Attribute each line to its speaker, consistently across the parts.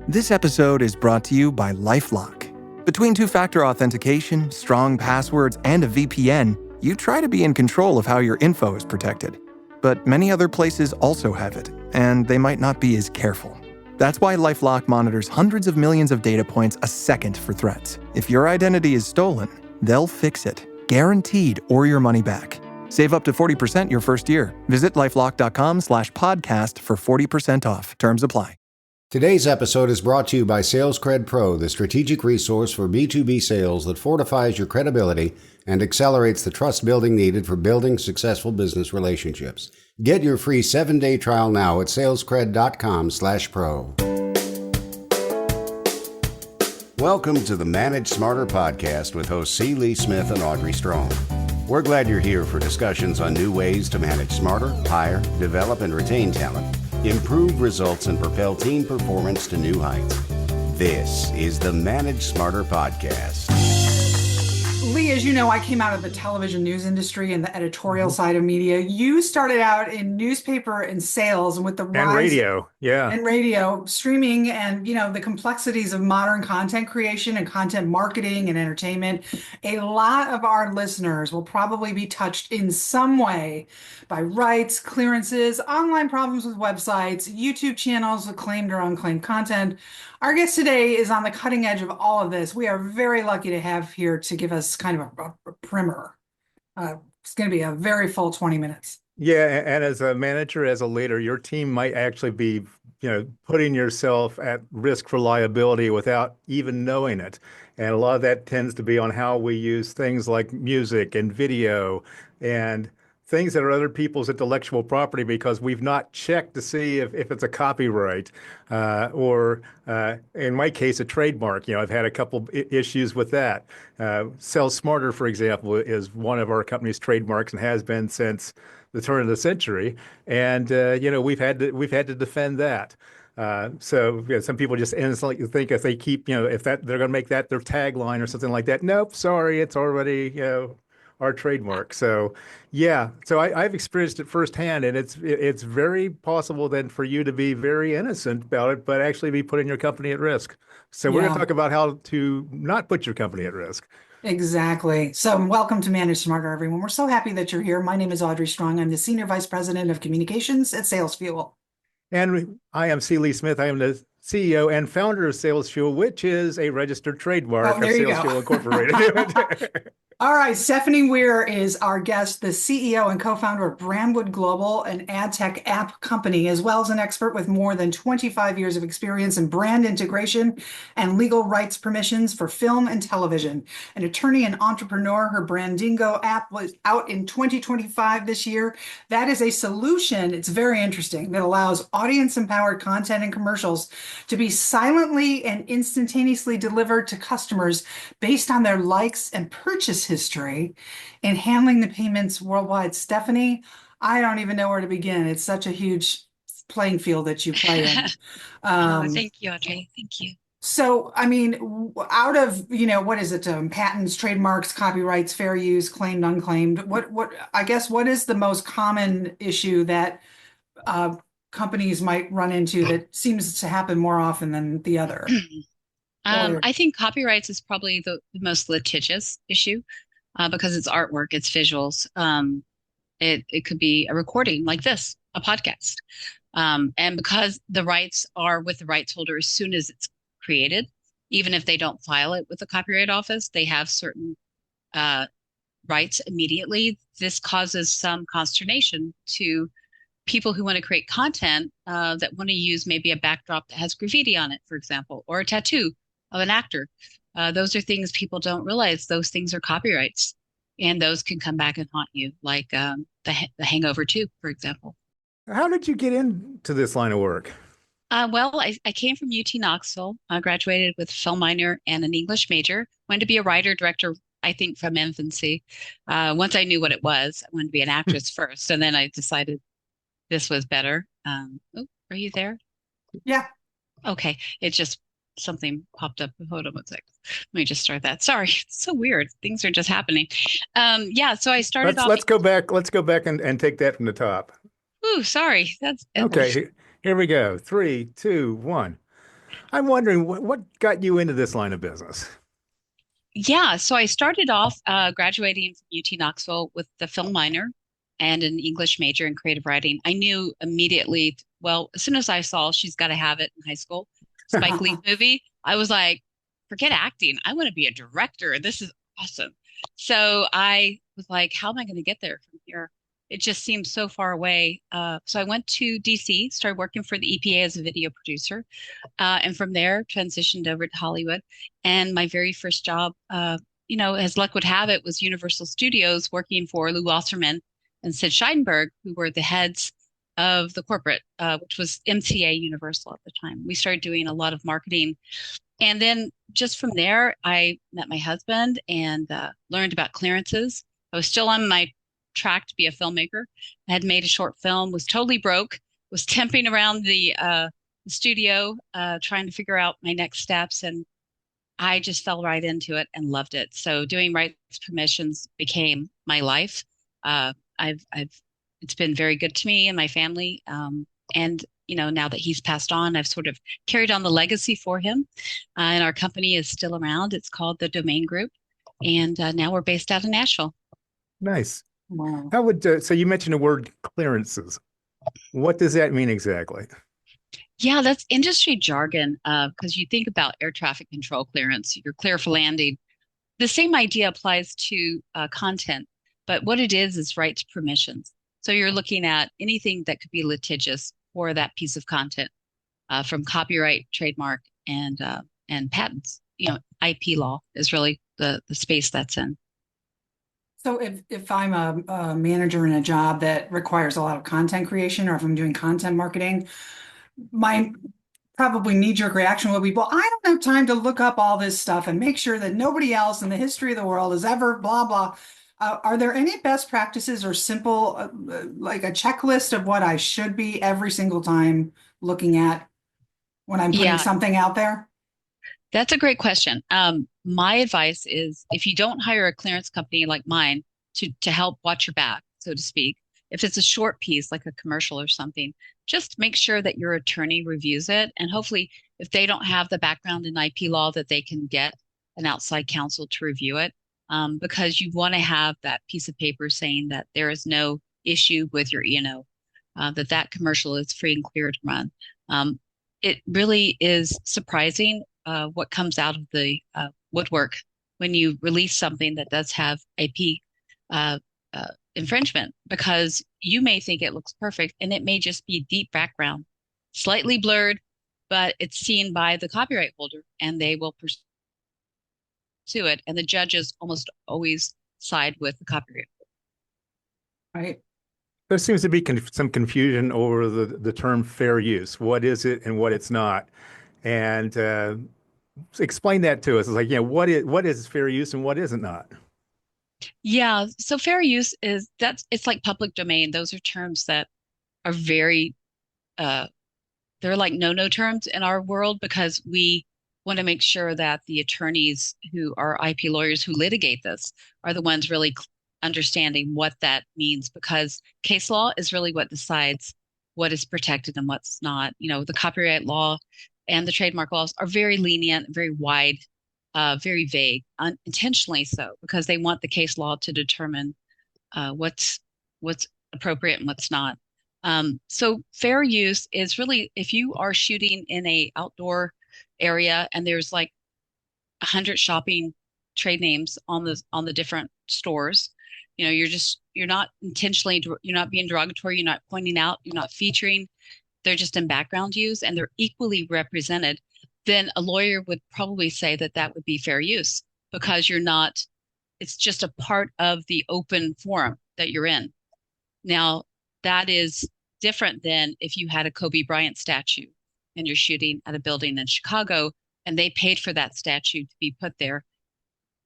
Speaker 1: This episode is brought to you by LifeLock. Between two-factor authentication, strong passwords, and a VPN, you try to be in control of how your info is protected. But many other places also have it, and they might not be as careful. That's why LifeLock monitors hundreds of millions of data points a second for threats. If your identity is stolen, they'll fix it, guaranteed, or your money back. Save up to 40% your first year. Visit lifelock.com/podcast for 40% off. Terms apply.
Speaker 2: Today's episode is brought to you by SalesCred Pro, the strategic resource for B2B sales that fortifies your credibility and accelerates the trust building needed for building successful business relationships. Get your free 7-day trial now at salescred.com/pro. Welcome to the Manage Smarter podcast with hosts C. Lee Smith and Audrey Strong. We're glad you're here for discussions on new ways to manage smarter, hire, develop, and retain talent, improve results, and propel team performance to new heights. This is the Manage Smarter podcast.
Speaker 3: Lee, as you know, I came out of the television news industry and the editorial side of media. You started out in newspaper and sales, and with the rise
Speaker 4: and radio,
Speaker 3: and radio, streaming, and the complexities of modern content creation and content marketing and entertainment. A lot of our listeners will probably be touched in some way by rights, clearances, online problems with websites, YouTube channels with claimed or unclaimed content. Our guest today is on the cutting edge of all of this. We are very lucky to have here to give us kind of a primer. It's going to be a very full 20 minutes.
Speaker 4: Yeah, and as a manager, as a leader, your team might actually be, putting yourself at risk for liability without even knowing it. And a lot of that tends to be on how we use things like music and video and things that are other people's intellectual property because we've not checked to see if it's a copyright or in my case, a trademark. I've had a couple issues with that. Sell Smarter, for example, is one of our company's trademarks and has been since the turn of the century. And, we've had to defend that. So some people just instantly think if they keep, if that they're going to make that their tagline or something like that. Nope, sorry, it's already, our trademark. So I've experienced it firsthand, and it's very possible then for you to be very innocent about it, but actually be putting your company at risk. So we're going to talk about how to not put your company at risk.
Speaker 3: Exactly. So welcome to Manage Smarter, everyone. We're so happy that you're here. My name is Audrey Strong. I'm the Senior Vice President of Communications at SalesFuel.
Speaker 4: And I am C. Lee Smith. I am the CEO and founder of SalesFuel, which is a registered trademark of SalesFuel Incorporated.
Speaker 3: All right, Stephanie Weier is our guest, the CEO and co-founder of Brandwood Global, an ad tech app company, as well as an expert with more than 25 years of experience in brand integration and legal rights permissions for film and television. An attorney and entrepreneur, her Brandingo app was out in 2025 this year. That is a solution, it's very interesting, that allows audience-empowered content and commercials to be silently and instantaneously delivered to customers based on their likes and purchase history and handling the payments worldwide. Stephanie, I don't even know where to begin. It's such a huge playing field that you play in.
Speaker 5: Thank you, Audrey. Thank you.
Speaker 3: So, I mean, out of, what is it? Patents, trademarks, copyrights, fair use, claimed, unclaimed. What is the most common issue that companies might run into that seems to happen more often than the other?
Speaker 5: I think copyrights is probably the most litigious issue because it's artwork, it's visuals. It could be a recording like this, a podcast. And because the rights are with the rights holder as soon as it's created, even if they don't file it with the Copyright Office, they have certain rights immediately. This causes some consternation to people who want to create content that want to use maybe a backdrop that has graffiti on it, for example, or a tattoo of an actor. Those are things people don't realize. Those things are copyrights, and those can come back and haunt you, like the Hangover 2, for example.
Speaker 4: How did you get into this line of work?
Speaker 5: Well, I came from UT Knoxville. I graduated with a film minor and an English major. Wanted to be a writer, director, I think from infancy. Once I knew what it was, I wanted to be an actress first, and then I decided this was better. Are you there?
Speaker 3: Yeah.
Speaker 5: Okay. It just something popped up. Hold on one sec. Let me just start that. Sorry. It's so weird. Things are just happening. So I started off.
Speaker 4: Let's go back and take that from the top.
Speaker 5: Ooh, sorry. That's
Speaker 4: okay. Here we go. 3, 2, 1. I'm wondering what got you into this line of business?
Speaker 5: Yeah, so I started off graduating from UT Knoxville with the film minor and an English major in creative writing. I knew immediately, well, as soon as I saw She's Gotta Have It in high school, Spike Lee movie, I was like, forget acting. I want to be a director. This is awesome. So I was like, how am I going to get there from here? It just seemed so far away. So I went to DC, started working for the EPA as a video producer. And from there, transitioned over to Hollywood. And my very first job, as luck would have it, was Universal Studios, working for Lou Wasserman and Sid Scheidenberg, who were the heads of the corporate, which was MCA Universal at the time. We started doing a lot of marketing. And then just from there, I met my husband and learned about clearances. I was still on my track to be a filmmaker. I had made a short film, was totally broke, was temping around the studio, trying to figure out my next steps. And I just fell right into it and loved it. So doing rights permissions became my life. It's been very good to me and my family. And now that he's passed on, I've sort of carried on the legacy for him. And our company is still around. It's called the Domain Group. And now we're based out of Nashville.
Speaker 4: Nice.
Speaker 3: Wow.
Speaker 4: So you mentioned the word clearances. What does that mean exactly?
Speaker 5: Yeah, that's industry jargon because you think about air traffic control clearance, you're clear for landing. The same idea applies to content, but what it is rights permissions. So you're looking at anything that could be litigious for that piece of content, from copyright, trademark, and patents. IP law is really the space that's in.
Speaker 3: So if I'm a manager in a job that requires a lot of content creation, or if I'm doing content marketing, my probably knee-jerk reaction will be, well, I don't have time to look up all this stuff and make sure that nobody else in the history of the world has ever blah, blah. Are there any best practices or simple, like a checklist of what I should be every single time looking at when I'm putting something out there?
Speaker 5: That's a great question. My advice is if you don't hire a clearance company like mine to help watch your back, so to speak, if it's a short piece like a commercial or something, just make sure that your attorney reviews it. And hopefully, if they don't have the background in IP law, that they can get an outside counsel to review it. Because you want to have that piece of paper saying that there is no issue with your E&O, that commercial is free and clear to run. It really is surprising what comes out of the woodwork when you release something that does have IP infringement, because you may think it looks perfect and it may just be deep background, slightly blurred, but it's seen by the copyright holder and they will pursue it. And the judges almost always side with the copyright holder.
Speaker 3: Right.
Speaker 4: There seems to be some confusion over the term fair use. What is it and what it's not? And explain that to us. It's like, what is fair use and what is it not?
Speaker 5: Yeah. So fair use it's like public domain. Those are terms that are very, they're like no terms in our world, because we want to make sure that the attorneys who are IP lawyers who litigate this are the ones really understanding what that means, because case law is really what decides what is protected and what's not. The copyright law and the trademark laws are very lenient, very wide, very vague, intentionally so, because they want the case law to determine what's appropriate and what's not. So fair use is really if you are shooting in a outdoor area and there's like 100 shopping trade names on the different stores, you're not intentionally, you're not being derogatory, you're not pointing out, you're not featuring, they're just in background use and they're equally represented, then a lawyer would probably say that would be fair use, because it's just a part of the open forum that you're in. Now, that is different than if you had a Kobe Bryant statue and you're shooting at a building in Chicago and they paid for that statue to be put there.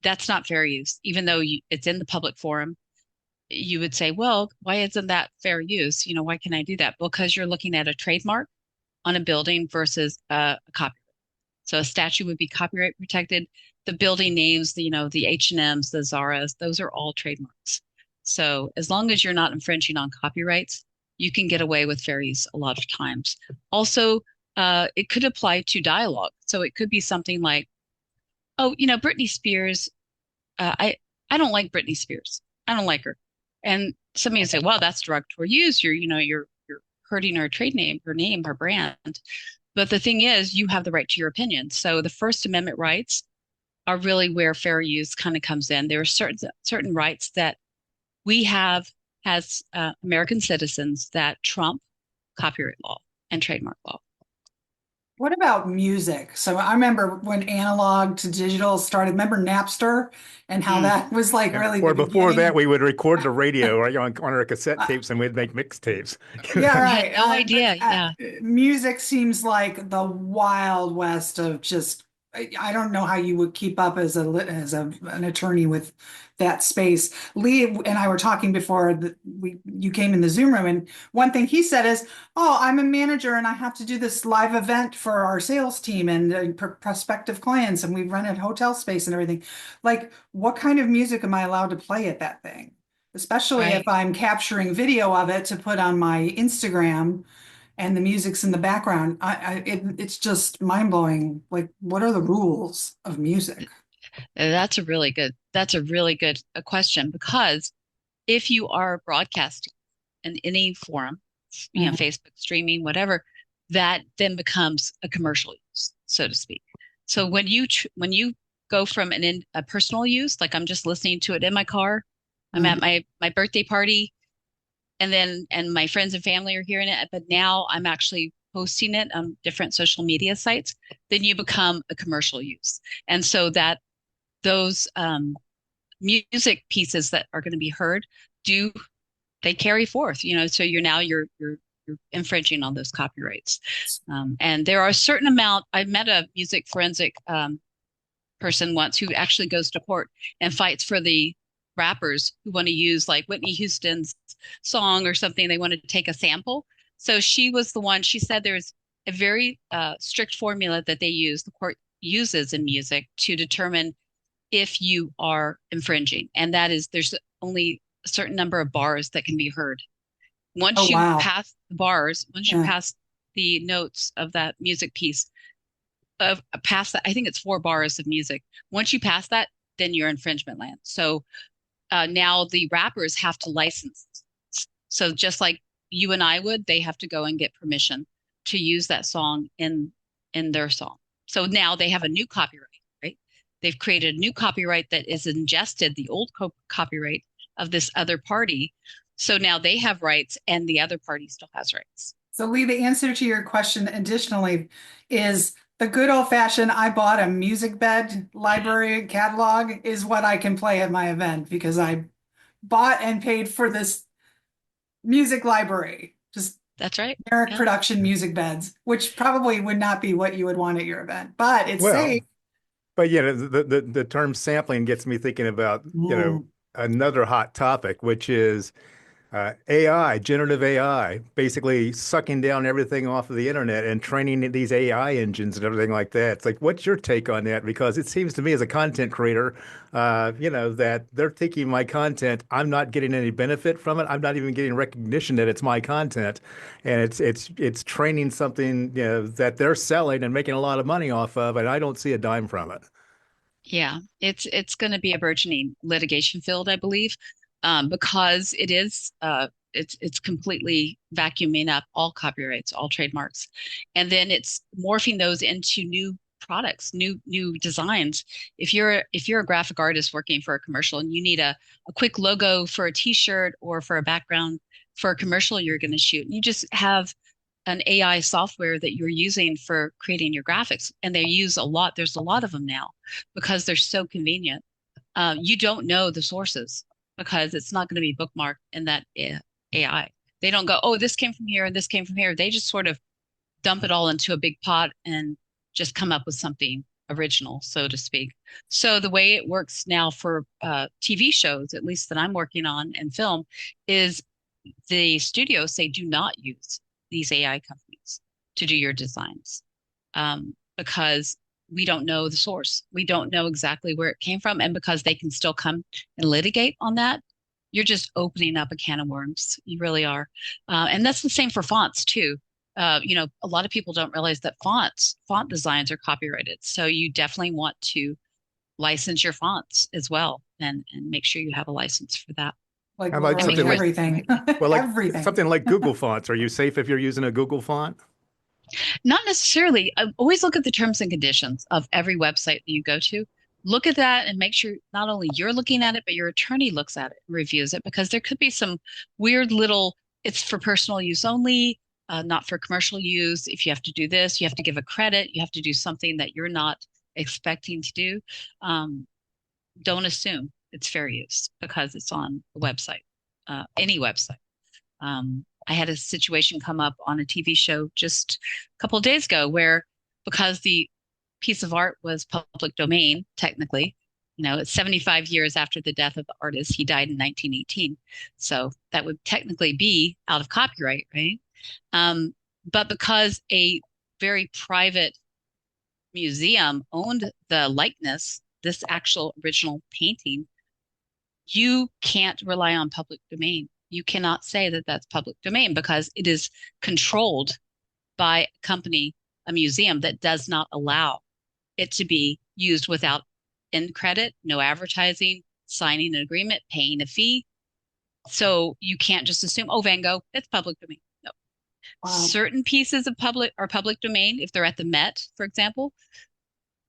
Speaker 5: That's not fair use. Even though it's in the public forum, you would say, well, why isn't that fair use? Why can I do that? Because you're looking at a trademark on a building versus a copyright. So a statue would be copyright protected. The building names, the H&Ms, the Zaras, those are all trademarks. So as long as you're not infringing on copyrights, you can get away with fair use a lot of times. Also, it could apply to dialogue. So it could be something like, oh, Britney Spears, I don't like Britney Spears. I don't like her. And somebody would say, well, that's derogatory use. You're hurting her trade name, her brand. But the thing is, you have the right to your opinion. So the First Amendment rights are really where fair use kind of comes in. There are certain rights that we have as American citizens that trump copyright law and trademark law.
Speaker 3: What about music? So I remember when analog to digital started, remember Napster and how that was like really
Speaker 4: Or
Speaker 3: the
Speaker 4: before that,
Speaker 3: beginning?
Speaker 4: we would record the radio right, on our cassette tapes, and we'd make mixtapes.
Speaker 3: Yeah,
Speaker 5: I had
Speaker 3: right.
Speaker 5: no idea. Yeah.
Speaker 3: Music seems like the wild west of just, I don't know how you would keep up as an attorney with that space. Lee and I were talking before you came in the Zoom room, and one thing he said is, "Oh, I'm a manager and I have to do this live event for our sales team and prospective clients, and we run a hotel space and everything. Like, what kind of music am I allowed to play at that thing? Especially if
Speaker 5: Right.
Speaker 3: I'm capturing video of it to put on my Instagram and the music's in the background. It's just mind blowing. Like, what are the rules of music?
Speaker 5: That's a really good question, because if you are broadcasting in any forum,
Speaker 3: Mhm.
Speaker 5: Facebook streaming, whatever, that then becomes a commercial use, so to speak. So when you go from a personal use, like I'm just listening to it in my car, I'm at my birthday party, and my friends and family are hearing it, but now I'm actually posting it on different social media sites, then you become a commercial use. And so that those music pieces that are going to be heard do they carry forth, so you're infringing on those copyrights. And there are a certain amount. I met a music forensic person once who actually goes to court and fights for the rappers who want to use like Whitney Houston's song or something. They want to take a sample. So she was the one, she said there's a very strict formula that the court uses in music to determine if you are infringing. And that is, there's only a certain number of bars that can be heard.
Speaker 3: Oh,
Speaker 5: Once you
Speaker 3: wow.
Speaker 5: pass the bars, once you
Speaker 3: Yeah.
Speaker 5: pass the notes of that music piece, of past that, I think it's 4 bars of music. Once you pass that, then you're infringement land. So now the rappers have to license. So just like you and I would, they have to go and get permission to use that song in their song. So now they have a new copyright, right? They've created a new copyright that is ingested the old copyright of this other party. So now they have rights and the other party still has rights.
Speaker 3: So Lee, the answer to your question additionally is the good old fashioned, I bought a music bed library catalog is what I can play at my event because I bought and paid for this music library. Just
Speaker 5: That's right.
Speaker 3: generic
Speaker 5: Yeah.
Speaker 3: production music beds, which probably would not be what you would want at your event, but it's safe.
Speaker 4: Well, but the term sampling gets me thinking about,
Speaker 3: Mm.
Speaker 4: another hot topic, which is AI, generative AI, basically sucking down everything off of the internet and training these AI engines and everything like that. It's like, what's your take on that? Because it seems to me as a content creator, that they're taking my content. I'm not getting any benefit from it. I'm not even getting recognition that it's my content, and it's training something, that they're selling and making a lot of money off of, and I don't see a dime from it.
Speaker 5: Yeah, it's going to be a burgeoning litigation field, I believe, because it's completely vacuuming up all copyrights, all trademarks, and then it's morphing those into new products, new designs. If you're a graphic artist working for a commercial and you need a quick logo for a t-shirt or for a background for a commercial you're going to shoot, you just have an AI software that you're using for creating your graphics. And they use a lot. There's a lot of them now because they're so convenient. You don't know the sources because it's not going to be bookmarked in that AI. They don't go, oh, this came from here and this came from here. They just sort of dump it all into a big pot and just come up with something original, so to speak. So the way it works now for TV shows, at least that I'm working on and film, is the studios say do not use these AI companies to do your designs, because we don't know the source. We don't know exactly where it came from. And because they can still come and litigate on that, you're just opening up a can of worms. You really are. And that's the same for fonts too. A lot of people don't realize that font designs are copyrighted. So you definitely want to license your fonts as well, and make sure you have a license for that.
Speaker 3: Like
Speaker 4: How about
Speaker 3: literally
Speaker 4: something like,
Speaker 3: everything,
Speaker 4: well, like
Speaker 3: everything.
Speaker 4: something like Google fonts? Are you safe if you're using a Google font?
Speaker 5: Not necessarily. I always look at the terms and conditions of every website that you go to. Look at that and make sure not only you're looking at it, but your attorney looks at it and reviews it, because there could be some weird little, it's for personal use only, not for commercial use. If you have to do this, you have to give a credit, you have to do something that you're not expecting to do. Don't assume it's fair use because it's on the website, any website. I had a situation come up on a TV show just a couple of days ago where, because the piece of art was public domain, technically, it's 75 years after the death of the artist. He died in 1918. So that would technically be out of copyright, right? But because a very private museum owned the likeness, this actual original painting, you can't rely on public domain. You cannot say that that's public domain because it is controlled by a company, a museum that does not allow it to be used without end credit, no advertising, signing an agreement, paying a fee. So you can't just assume, oh, Van Gogh, it's public domain. No.
Speaker 3: Wow.
Speaker 5: Certain pieces of public domain. If they're at the Met, for example,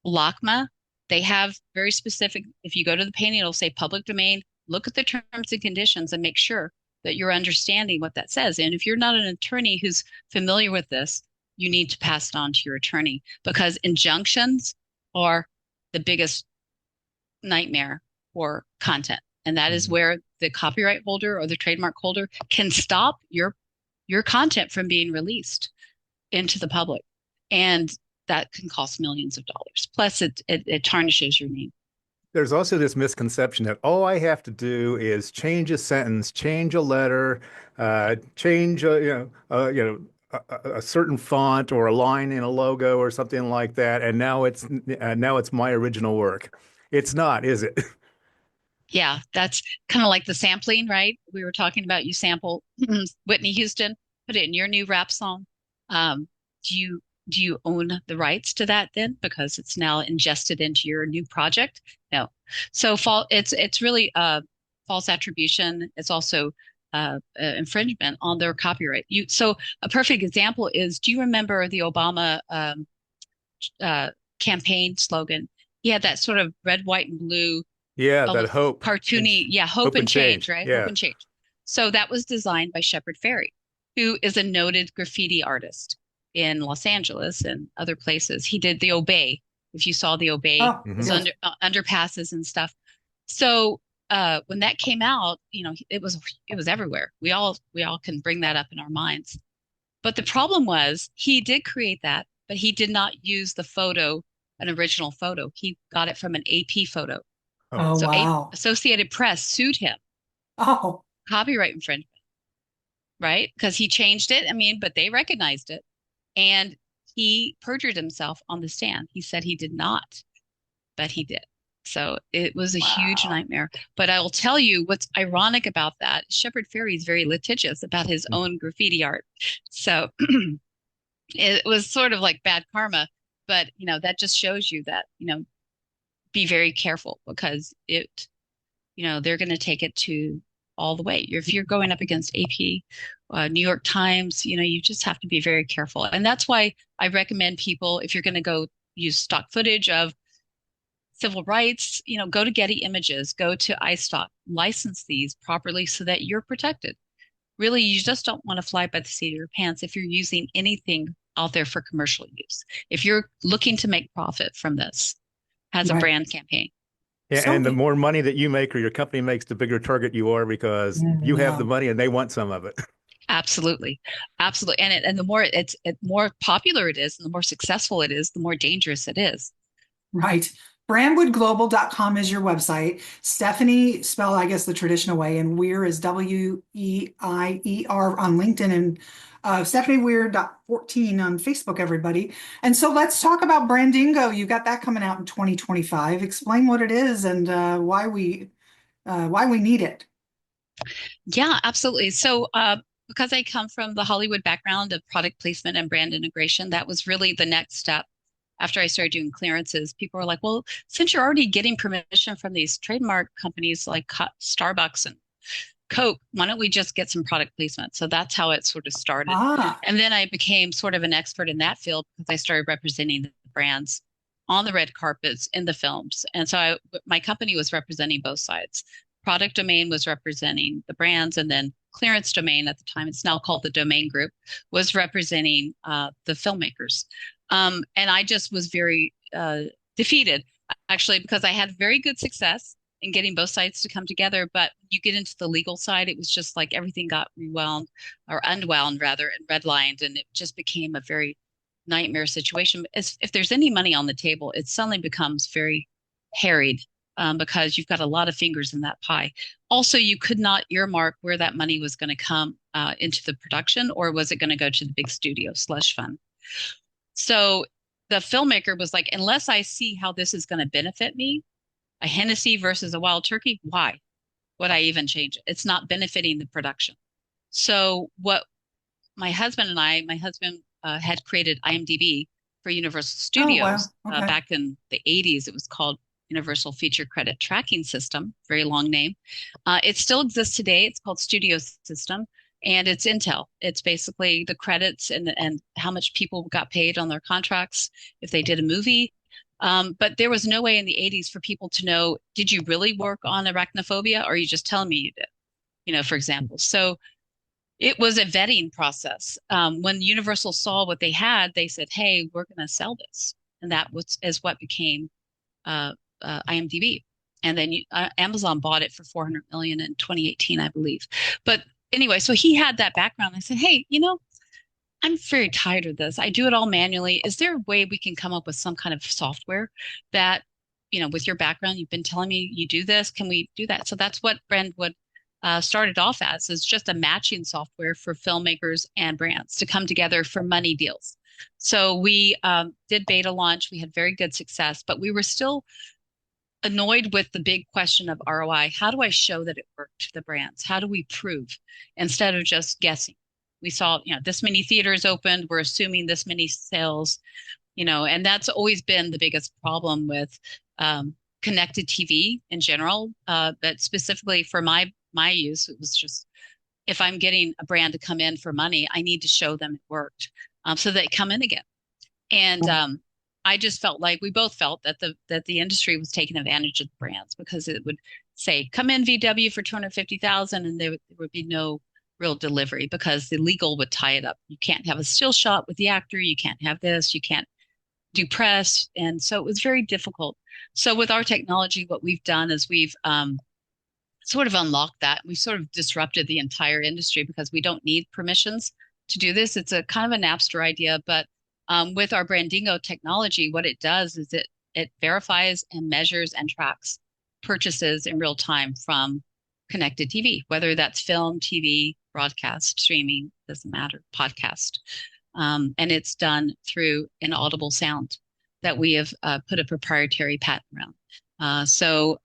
Speaker 5: LACMA, they have very specific, if you go to the painting, it'll say public domain. Look at the terms and conditions and make sure that you're understanding what that says. And if you're not an attorney who's familiar with this, you need to pass it on to your attorney, because injunctions are the biggest nightmare for content. And that is where the copyright holder or the trademark holder can stop your content from being released into the public. And that can cost millions of dollars. Plus it tarnishes your name.
Speaker 4: There's also this misconception that all I have to do is change a sentence, change a letter, change a certain font or a line in a logo or something like that, and now it's my original work. It's not, is it?
Speaker 5: Yeah, that's kind of like the sampling, right? We were talking about, you sample Whitney Houston, put it in your new rap song. Do you own the rights to that then, because it's now ingested into your new project? No. So it's really false attribution. It's also infringement on their copyright. So a perfect example is, do you remember the Obama campaign slogan? He had that sort of red, white, and blue.
Speaker 4: Yeah, that hope.
Speaker 5: Cartoony. Yeah, hope and change, right?
Speaker 4: Yeah.
Speaker 5: Hope and change. So that was designed by Shepard Fairey, who is a noted graffiti artist in Los Angeles and other places. He did the Obey. If you saw the Obey, underpasses and stuff. So when that came out, it was everywhere. We all can bring that up in our minds. But the problem was, he did create that, but he did not use the photo, an original photo. He got it from an AP photo.
Speaker 3: Oh,
Speaker 5: So
Speaker 3: wow.
Speaker 5: Associated Press sued him.
Speaker 3: Oh,
Speaker 5: Copyright infringement, right? Because he changed it. But they recognized it. And he perjured himself on the stand. He said he did not, but he did. So it was a huge nightmare. But I will tell you what's ironic about that. Shepard Fairey is very litigious about his own graffiti art. So it was sort of like bad karma. But, that just shows you that, be very careful, because they're going to take it to all the way. If you're going up against AP, New York Times, you just have to be very careful. And that's why I recommend people, if you're going to go use stock footage of civil rights, go to Getty Images, go to iStock, license these properly so that you're protected. Really, you just don't want to fly by the seat of your pants if you're using anything out there for commercial use. If you're looking to make profit from this as a brand campaign.
Speaker 4: Yeah, and the more money that you make or your company makes, the bigger target you are, because you have the money and they want some of it.
Speaker 5: Absolutely. Absolutely. And the more more popular it is and the more successful it is, the more dangerous it is.
Speaker 3: Right. Brandwoodglobal.com is your website. Stephanie, spelled, I guess, the traditional way, and Weier is Weier on LinkedIn, and Stephanie Weier.14 on Facebook, everybody. And so let's talk about Brandingo. You got that coming out in 2025. Explain what it is and why we need it.
Speaker 5: Yeah, absolutely. So because I come from the Hollywood background of product placement and brand integration, that was really the next step. After I started doing clearances, people were like, well, since you're already getting permission from these trademark companies like Starbucks and Coke, why don't we just get some product placement? So that's how it sort of started. And then I became sort of an expert in that field because I started representing the brands on the red carpets in the films. And so my company was representing both sides. Product domain was representing the brands, and then clearance domain, at the time, it's now called the domain group, was representing the filmmakers. And I just was very defeated, actually, because I had very good success in getting both sides to come together. But you get into the legal side, it was just like everything got unwound rather, and redlined, and it just became a very nightmare situation. If there's any money on the table, it suddenly becomes very harried because you've got a lot of fingers in that pie. Also, you could not earmark where that money was going to come into the production, or was it going to go to the big studio slush fund. So the filmmaker was like, unless I see how this is going to benefit me, a Hennessy versus a Wild Turkey, why would I even change it? It's not benefiting the production. So what my husband had created IMDb for Universal Studios.
Speaker 3: Oh, wow. Okay.
Speaker 5: Back in the 80s. It was called Universal Feature Credit Tracking System, very long name. It still exists today. It's called Studio System, and it's Intel. It's basically the credits and how much people got paid on their contracts if they did a movie. But there was no way in the 80s for people to know, did you really work on arachnophobia, or are you just telling me you did, for example. So it was a vetting process. When Universal saw what they had, they said, hey, we're going to sell this. And that is what became IMDb. And then Amazon bought it for $400 million in 2018, I believe. But anyway, so he had that background. I said, hey, I'm very tired of this. I do it all manually. Is there a way we can come up with some kind of software that, with your background, you've been telling me you do this, can we do that? So that's what Brandwood started off as, is just a matching software for filmmakers and brands to come together for money deals. So we did beta launch. We had very good success, but we were still annoyed with the big question of ROI. How do I show that it worked to the brands? How do we prove, instead of just guessing? We saw, this many theaters opened. We're assuming this many sales, and that's always been the biggest problem with connected TV in general. But specifically for my use, it was just, if I'm getting a brand to come in for money, I need to show them it worked, so they come in again. And I just felt like we both felt that the industry was taking advantage of the brands, because it would say, come in VW for $250,000, and there would be no real delivery because the legal would tie it up. You can't have a still shot with the actor. You can't have this. You can't do press. And so it was very difficult. So with our technology, what we've done is we've sort of unlocked that. We sort of disrupted the entire industry because we don't need permissions to do this. It's a kind of a Napster idea, but with our Brandingo technology, what it does is it verifies and measures and tracks purchases in real time from connected TV, whether that's film, TV, broadcast, streaming, doesn't matter, podcast. And it's done through an audible sound that we have put a proprietary patent around. So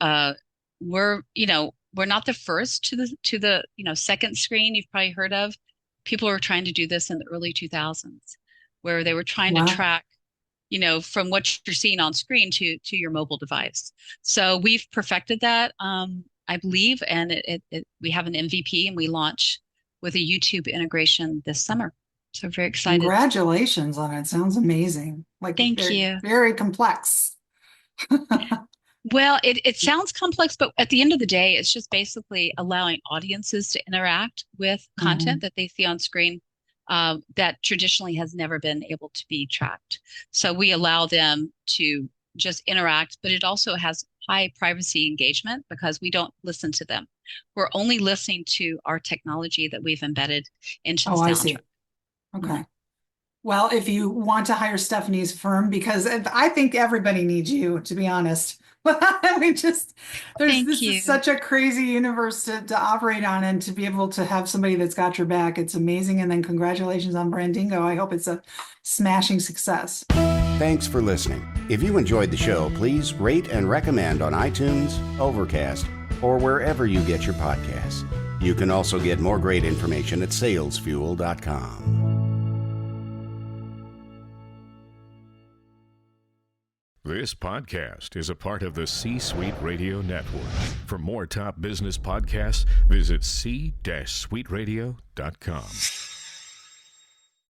Speaker 5: we're not the first to the second screen you've probably heard of. People were trying to do this in the early 2000s, where they were trying to track, from what you're seeing on screen to your mobile device. So we've perfected that, I believe, and we have an MVP, and we launch with a YouTube integration this summer. So very excited.
Speaker 3: Congratulations on it. Sounds amazing.
Speaker 5: Thank you.
Speaker 3: Very complex.
Speaker 5: Well, it sounds complex, but at the end of the day, it's just basically allowing audiences to interact with content that they see on screen that traditionally has never been able to be tracked. So we allow them to just interact, but it also has high privacy engagement because we don't listen to them. We're only listening to our technology that we've embedded into the soundtrack.
Speaker 3: I see. Okay. Well, if you want to hire Stephanie's firm, because I think everybody needs you, to be honest. I mean, this is such a crazy universe to operate on, and to be able to have somebody that's got your back. It's amazing. And then congratulations on Brandingo. I hope it's a smashing success.
Speaker 2: Thanks for listening. If you enjoyed the show, please rate and recommend on iTunes, Overcast, or wherever you get your podcasts. You can also get more great information at SalesFuel.com.
Speaker 6: This podcast is a part of the C-Suite Radio Network. For more top business podcasts, visit c-suiteradio.com.